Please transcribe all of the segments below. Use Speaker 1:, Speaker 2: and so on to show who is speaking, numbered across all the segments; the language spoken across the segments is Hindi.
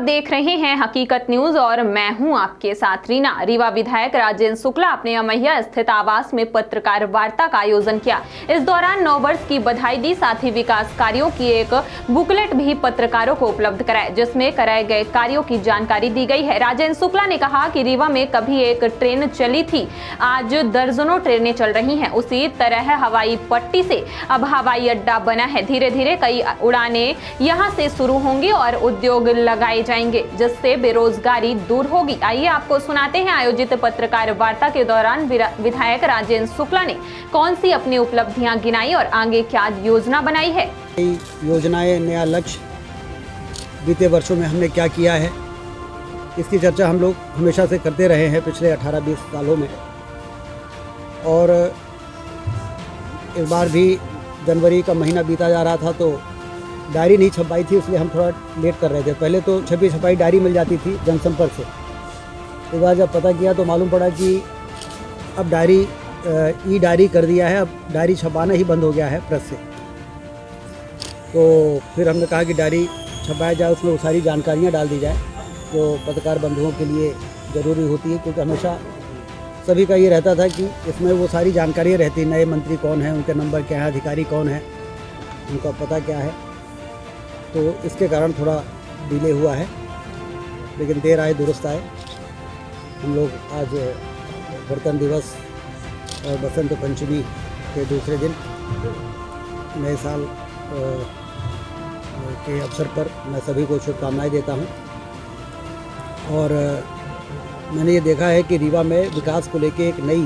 Speaker 1: देख रहे हैं हकीकत न्यूज और मैं हूं आपके साथ रीना। रीवा विधायक राजेंद्र शुक्ला अपने अमैया स्थित आवास में पत्रकार वार्ता का आयोजन किया। इस दौरान 9 वर्ष की बधाई दी, साथ ही विकास कार्यों की एक बुकलेट भी पत्रकारों को उपलब्ध कराए, जिसमें कराए गए कार्यों की जानकारी दी गई है। राजेंद्र शुक्ला ने कहा कि रीवा में कभी एक ट्रेन चली थी, आज दर्जनों ट्रेनें चल रही हैं। उसी तरह हवाई पट्टी से अब हवाई अड्डा बना है। धीरे धीरे कई उड़ानें यहाँ से शुरू होंगी और उद्योग लगाए जाएंगे, जिससे बेरोजगारी दूर होगी। आइए आपको सुनाते हैं आयोजित पत्रकार वार्ता के दौरान विधायक राजेंद्र शुक्ला ने कौन सी अपनी उपलब्धियां गिनाई और आगे क्या योजना बनाई है।
Speaker 2: योजनाएं, नया लक्ष्य, बीते वर्षों में हमने क्या किया है, इसकी चर्चा हम लोग हमेशा से करते रहे हैं पिछले 18-20 सालों में। और इस बार भी जनवरी का महीना बीता जा रहा था तो डायरी नहीं छप पाई थी, इसलिए हम थोड़ा लेट कर रहे थे। पहले तो छपाई डायरी मिल जाती थी जनसंपर्क से। इस बार जब पता किया तो मालूम पड़ा कि अब ई डायरी कर दिया है, अब डायरी छपाना ही बंद हो गया है प्रेस से। तो फिर हमने कहा कि डायरी छपाया जाए, उसमें वो सारी जानकारियाँ डाल दी जाए जो पत्रकार बंधुओं के लिए ज़रूरी होती है, क्योंकि हमेशा सभी का ये रहता था कि इसमें वो सारी जानकारियाँ रहती, नए मंत्री कौन हैं, उनके नंबर क्या है, अधिकारी कौन है, उनका पता क्या है। तो इसके कारण थोड़ा डिले हुआ है, लेकिन देर आए दुरुस्त आए। हम लोग आज गणतंत्र दिवस और बसंत पंचमी के दूसरे दिन नए साल के अवसर पर मैं सभी को शुभकामनाएं देता हूं। और मैंने ये देखा है कि रीवा में विकास को लेके एक नई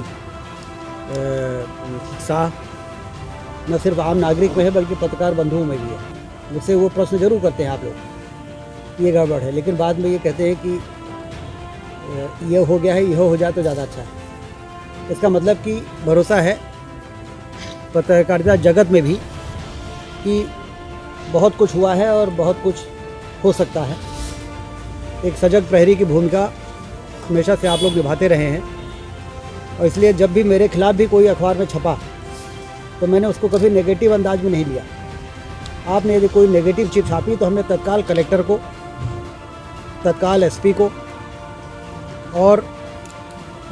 Speaker 2: उत्साह न सिर्फ आम नागरिक में है बल्कि पत्रकार बंधुओं में भी है। मुझसे वो प्रश्न जरूर करते हैं आप लोग, ये गड़बड़ है, लेकिन बाद में ये कहते हैं कि ये हो गया है, यह हो जाए तो ज़्यादा अच्छा है। इसका मतलब कि भरोसा है पत्रकारिता जगत में भी कि बहुत कुछ हुआ है और बहुत कुछ हो सकता है। एक सजग प्रहरी की भूमिका हमेशा से आप लोग निभाते रहे हैं, और इसलिए जब भी मेरे खिलाफ भी कोई अखबार में छपा तो मैंने उसको कभी नेगेटिव अंदाज में नहीं लिया। आपने यदि कोई नेगेटिव चीज़ छापी तो हमने तत्काल कलेक्टर को, तत्काल एसपी को, और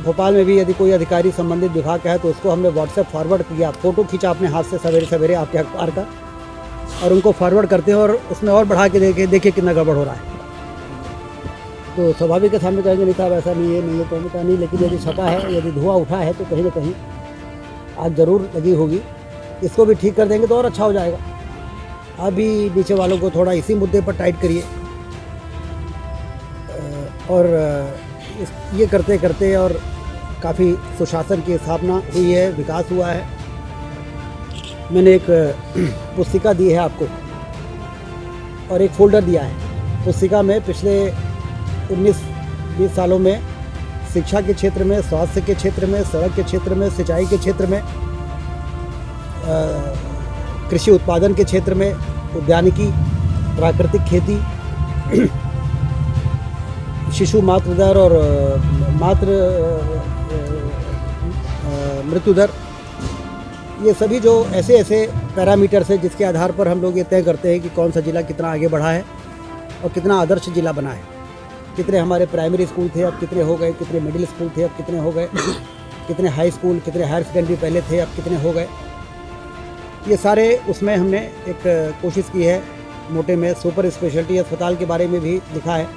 Speaker 2: भोपाल में भी यदि कोई अधिकारी संबंधित विभाग का है तो उसको हमने व्हाट्सएप फॉरवर्ड किया। फ़ोटो खींचा अपने हाथ से सवेरे सवेरे आपके अखबार का, और उनको फॉरवर्ड करते हैं और उसमें और बढ़ा के देखिए कितना गड़बड़ हो रहा है। तो स्वाभाविक के सामने कहेंगे नहीं साहब ऐसा नहीं है, नहीं है, तो हमने कहा नहीं, लेकिन यदि छपा है, यदि धुआं उठा है तो कहीं ना कहीं आग ज़रूर लगी होगी। इसको भी ठीक कर देंगे तो और अच्छा हो जाएगा। अभी नीचे वालों को थोड़ा इसी मुद्दे पर टाइट करिए, और ये करते करते और काफ़ी सुशासन की स्थापना हुई है, विकास हुआ है। मैंने एक पुस्तिका दी है आपको और एक फ़ोल्डर दिया है। पुस्तिका में पिछले 19-20 सालों में शिक्षा के क्षेत्र में, स्वास्थ्य के क्षेत्र में, सड़क के क्षेत्र में, सिंचाई के क्षेत्र में, कृषि उत्पादन के क्षेत्र में, उद्यानिकी, प्राकृतिक खेती, शिशु मातृ दर और मृत्यु दर, ये सभी जो ऐसे पैरामीटर्स हैं जिसके आधार पर हम लोग ये तय करते हैं कि कौन सा ज़िला कितना आगे बढ़ा है और कितना आदर्श ज़िला बना है। कितने हमारे प्राइमरी स्कूल थे, अब कितने हो गए, कितने मिडिल स्कूल थे, अब कितने हो गए, कितने हाई स्कूल, कितने हायर सेकेंडरी पहले थे, अब कितने हो गए। ये सारे उसमें हमने एक कोशिश की है। मोटे में सुपर स्पेशलिटी अस्पताल के बारे में भी लिखा है,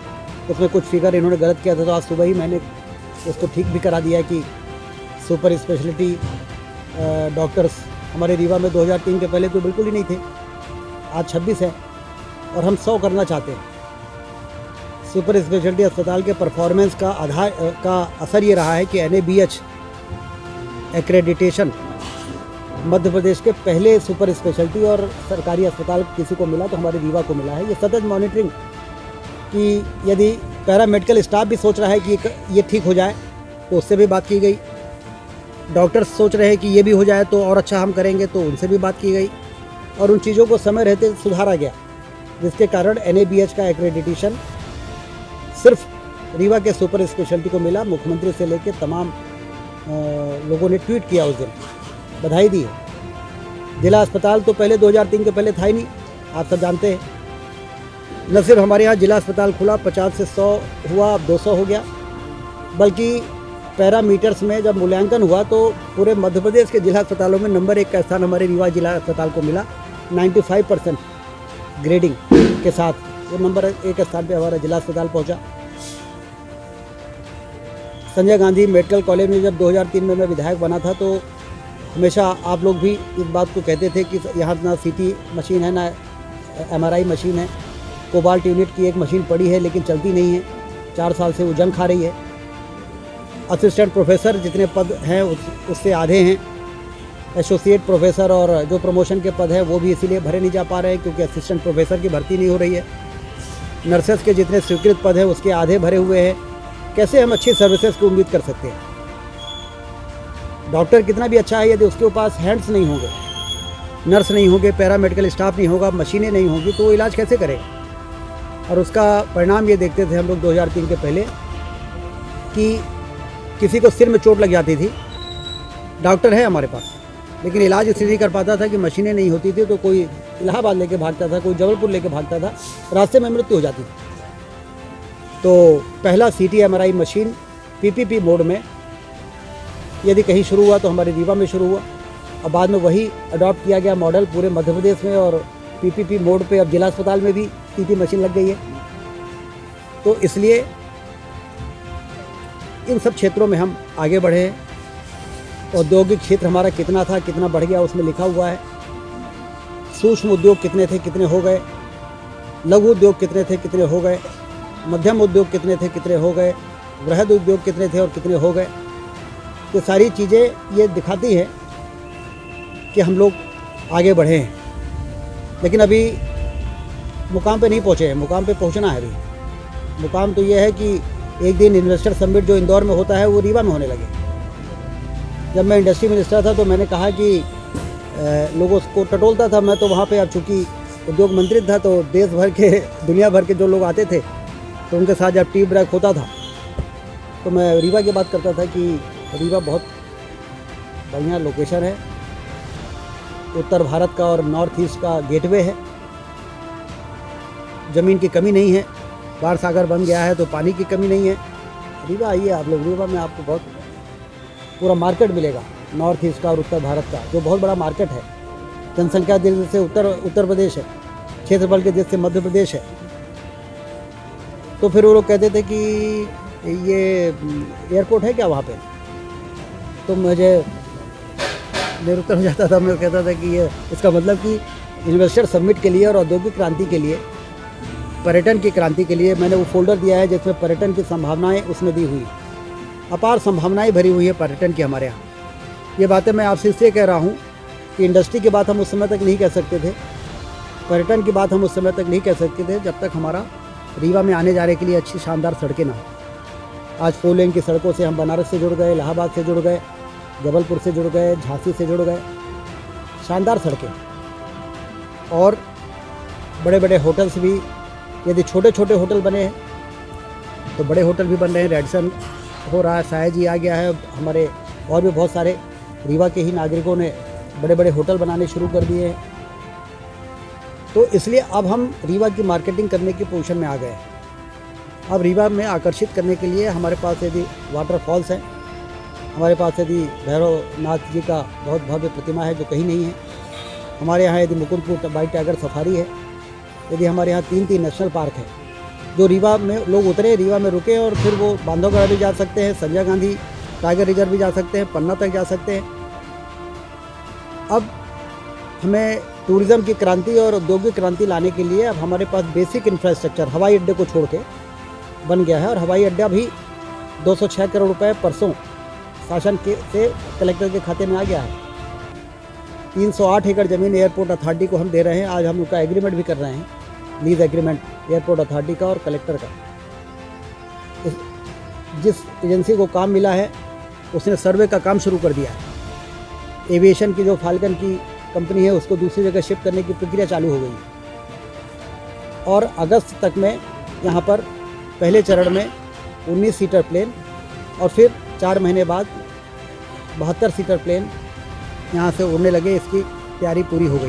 Speaker 2: उसमें कुछ फिगर इन्होंने गलत किया था, तो आज सुबह ही मैंने उसको ठीक भी करा दिया कि सुपर स्पेशलिटी डॉक्टर्स हमारे रीवा में 2003 के पहले तो बिल्कुल ही नहीं थे, आज 26 है और हम 100 करना चाहते हैं। सुपर स्पेशलिटी अस्पताल के परफॉर्मेंस का असर ये रहा है कि NABH एक्रेडिटेशन मध्य प्रदेश के पहले सुपर स्पेशलिटी और सरकारी अस्पताल किसी को मिला तो हमारे रीवा को मिला है। ये सतत मॉनिटरिंग कि यदि पैरामेडिकल स्टाफ भी सोच रहा है कि ये ठीक हो जाए तो उससे भी बात की गई। डॉक्टर्स सोच रहे हैं कि ये भी हो जाए तो और अच्छा हम करेंगे, तो उनसे भी बात की गई, और उन चीज़ों को समय रहते सुधारा गया, जिसके कारण NABH का एक्रेडिटेशन सिर्फ रीवा के सुपर स्पेशलिटी को मिला। मुख्यमंत्री से लेकर तमाम लोगों ने ट्वीट किया, उस दिन बधाई दी है। जिला अस्पताल तो पहले 2003 के पहले था ही नहीं, आप सब जानते हैं। न सिर्फ हमारे यहाँ जिला अस्पताल खुला, 50 से 100 हुआ, अब 200 हो गया, बल्कि पैरामीटर्स में जब मूल्यांकन हुआ तो पूरे मध्य प्रदेश के जिला अस्पतालों में नंबर 1 का स्थान हमारे रीवा जिला अस्पताल को मिला। 95% ग्रेडिंग के साथ वो नंबर 1 स्थान पे हमारा जिला अस्पताल पहुंचा। संजय गांधी मेडिकल कॉलेज में जब 2003 में मैं विधायक बना था तो हमेशा आप लोग भी इस बात को कहते थे कि यहाँ ना सीटी मशीन है, ना MRI मशीन है। कोबाल्ट यूनिट की एक मशीन पड़ी है लेकिन चलती नहीं है, 4 साल से वो जंग खा रही है। असिस्टेंट प्रोफेसर जितने पद हैं उससे आधे हैं। एसोसिएट प्रोफेसर और जो प्रमोशन के पद हैं वो भी इसीलिए भरे नहीं जा पा रहे हैं क्योंकि असिस्टेंट प्रोफेसर की भर्ती नहीं हो रही है। नर्सेस के जितने स्वीकृत पद हैं उसके आधे भरे हुए हैं। कैसे हम अच्छी सर्विसेज की उम्मीद कर सकते हैं? डॉक्टर कितना भी अच्छा है, यदि उसके पास हैंड्स नहीं होंगे, नर्स नहीं होंगे, पैरामेडिकल स्टाफ नहीं होगा, मशीनें नहीं होंगी तो वो इलाज कैसे करें? और उसका परिणाम ये देखते थे हम लोग 2003 के पहले कि किसी को सिर में चोट लग जाती थी, डॉक्टर है हमारे पास लेकिन इलाज इसलिए नहीं कर पाता था कि मशीनें नहीं होती थी, तो कोई इलाहाबाद लेके भागता था, कोई जबलपुर लेके भागता था, रास्ते में मृत्यु हो जाती थी। तो पहला CT MRI machine PPP mode में यदि कहीं शुरू हुआ तो हमारे रीवा में शुरू हुआ, और बाद में वही अडॉप्ट किया गया मॉडल पूरे मध्य प्रदेश में, और PPP मोड पे अब जिला अस्पताल में भी CT मशीन लग गई है। तो इसलिए इन सब क्षेत्रों में हम आगे बढ़े हैं। औद्योगिक क्षेत्र हमारा कितना था, कितना बढ़ गया, उसमें लिखा हुआ है। सूक्ष्म उद्योग कितने थे, कितने हो गए, लघु उद्योग कितने थे, कितने हो गए, मध्यम उद्योग कितने थे, कितने हो गए, वृहद उद्योग कितने थे और कितने हो गए। ये सारी चीज़ें ये दिखाती हैं कि हम लोग आगे बढ़े हैं, लेकिन अभी मुकाम पे नहीं पहुँचे हैं। मुकाम पे पहुँचना है अभी। मुकाम तो ये है कि एक दिन इन्वेस्टर समिट जो इंदौर में होता है वो रीवा में होने लगे। जब मैं इंडस्ट्री मिनिस्टर था तो मैंने कहा कि लोगों को टटोलता था मैं, तो वहाँ पे अब चूँकि उद्योग मंत्री था तो देश भर के, दुनिया भर के जो लोग आते थे तो उनके साथ जब टी ब्रेक होता था तो मैं रीवा की बात करता था कि रीवा बहुत बढ़िया लोकेशन है, उत्तर भारत का और नॉर्थ ईस्ट का गेटवे है, ज़मीन की कमी नहीं है, बाढ़ सागर बन गया है तो पानी की कमी नहीं है। रीवा आइए आप लोग, रीवा में आपको बहुत पूरा मार्केट मिलेगा, नॉर्थ ईस्ट का और उत्तर भारत का, जो बहुत बड़ा मार्केट है। जनसंख्या दृष्टि से उत्तर प्रदेश है, क्षेत्रफल के दृष्टि से मध्य प्रदेश है। तो फिर वो लोग कहते थे कि ये एयरपोर्ट है क्या वहाँ पे, तो मुझे निरुत्तर हो जाता था। मैं कहता था कि ये इसका मतलब कि इन्वेस्टर समिट के लिए और औद्योगिक क्रांति के लिए, पर्यटन की क्रांति के लिए मैंने वो फोल्डर दिया है जिसमें पर्यटन की संभावनाएं उसमें दी हुई, अपार संभावनाएं भरी हुई है पर्यटन की हमारे यहाँ। ये बातें मैं आपसे इसलिए कह रहा हूँ कि इंडस्ट्री की बात हम उस समय तक नहीं कह सकते थे, पर्यटन की बात हम उस समय तक नहीं कह सकते थे जब तक हमारा रीवा में आने जाने के लिए अच्छी शानदार सड़कें ना हो। आज 4 लेन की सड़कों से हम बनारस से जुड़ गए, इलाहाबाद से जुड़ गए, जबलपुर से जुड़ गए, झांसी से जुड़ गए, शानदार सड़कें। और बड़े बड़े होटल्स भी, यदि छोटे छोटे होटल बने हैं तो बड़े होटल भी बन रहे हैं। रेडिसन हो रहा है, सायाजी आ गया है, हमारे और भी बहुत सारे रीवा के ही नागरिकों ने बड़े बड़े होटल बनाने शुरू कर दिए हैं। तो इसलिए अब हम रीवा की मार्केटिंग करने की पोजीशन में आ गए हैं। अब रीवा में आकर्षित करने के लिए हमारे पास यदि वाटरफॉल्स हैं, हमारे पास यदि भैरवनाथ जी का बहुत भव्य प्रतिमा है जो कहीं नहीं है, हमारे यहाँ यदि मुकुंदपुर वाइट टाइगर सफारी है, यदि हमारे यहाँ 3 नेशनल पार्क है जो रीवा में लोग उतरे, रीवा में रुके और फिर वो बांधवगढ़ भी जा सकते हैं, संजय गांधी टाइगर रिजर्व भी जा सकते हैं, पन्ना तक जा सकते हैं। अब हमें टूरिज़्म की क्रांति और औद्योगिक क्रांति लाने के लिए अब हमारे पास बेसिक इंफ्रास्ट्रक्चर हवाई अड्डे को छोड़ के बन गया है, और हवाई अड्डा भी 206 करोड़ रुपए परसों शासन के से कलेक्टर के खाते में आ गया है। 308 एकड़ ज़मीन एयरपोर्ट अथॉरिटी को हम दे रहे हैं। आज हम उनका एग्रीमेंट भी कर रहे हैं, लीज एग्रीमेंट एयरपोर्ट अथॉरिटी का और कलेक्टर का। जिस एजेंसी को काम मिला है उसने सर्वे का काम शुरू कर दिया है। एविएशन की जो फाल्कन की कंपनी है उसको दूसरी जगह शिफ्ट करने की प्रक्रिया चालू हो गई है, और अगस्त तक में यहाँ पर पहले चरण में 19 सीटर प्लेन और फिर 4 महीने बाद 72 सीटर प्लेन यहाँ से उड़ने लगे। इसकी तैयारी पूरी हो गई।